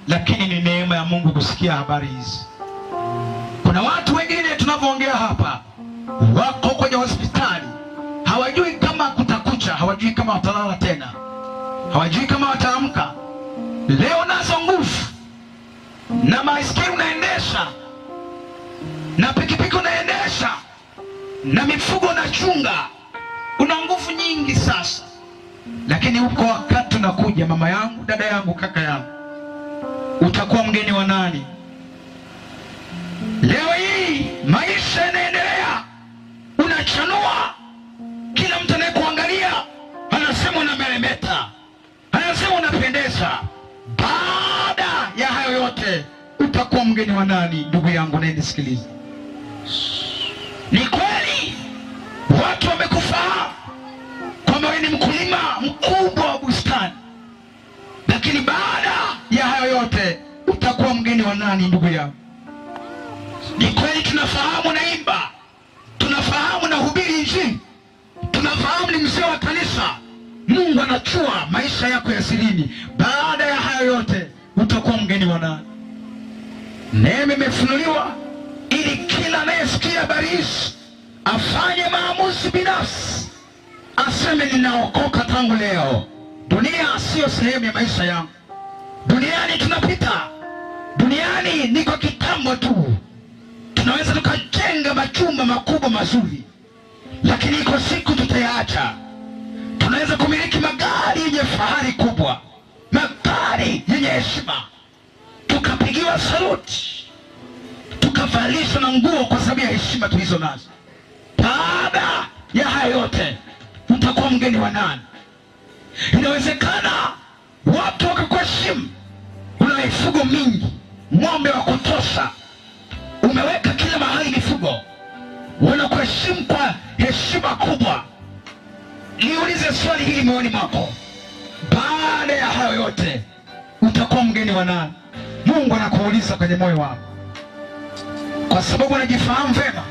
lakini ni neema ya Mungu kusikia habari hizi. Kuna watu wengine tunavyoongea hapa wako kwenye hospitali, hawajui kama kutakucha, hawajui kama watalala tena, hawajui kama wataamka. Leo nazo nguvu, na baiskeli unaendesha, na pikipiki unaendesha, na mifugo unachunga, una nguvu nyingi sasa. Lakini huko wakati unakuja, mama yangu, dada yangu, kaka yangu, utakuwa mgeni wa nani? Leo hii maisha yanaendelea, unachanua, kila mtu anayekuangalia anasema unameremeta, anasema unapendeza. Baada ya hayo yote utakuwa mgeni wa nani? Ndugu yangu unayenisikiliza, ni kweli watu wamekufahamu kwamba wewe ni mkulima mkubwa wa bustani, lakini baada ya hayo yote utakuwa mgeni wa nani? Ndugu yangu, ni kweli tunafahamu naimba, tunafahamu na hubiri Injili, tunafahamu ni mzee wa kanisa. Mungu anachua maisha yako ya sirini. Baada ya hayo yote utakuwa mgeni wa nani? Neema imefunuliwa ili kila anayesikia habari hizi afanye maamuzi binafsi, aseme ninaokoka tangu leo. Dunia sio sehemu ya maisha yangu. Duniani tunapita, duniani ni kwa kitambo tu. Tunaweza tukajenga majumba makubwa mazuri, lakini iko siku tutayaacha. Tunaweza kumiliki magari yenye fahari kubwa, magari yenye heshima, tukapigiwa saluti, tukavalishwa na nguo kwa sababu ya heshima tulizo nazo. Baada ya hayo yote utakuwa mgeni wa nani? Inawezekana watu wakakuheshimu, una mifugo mingi, ng'ombe wa kutosha, umeweka kila mahali mifugo, wanakuheshimu kwa heshima kubwa. Niulize swali hili moyoni mwako, baada ya hayo yote utakuwa mgeni wa nani? Mungu anakuuliza kwenye moyo wako, kwa sababu anajifahamu vema.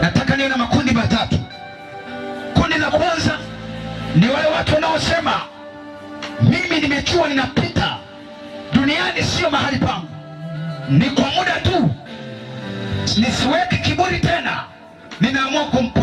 Nataka niwe na makundi matatu. Kundi la kwanza ni wale watu wanaosema mimi nimechua, ninapita duniani, sio mahali pangu, ni kwa muda tu, nisiweke kiburi tena, ninaamua kumpokea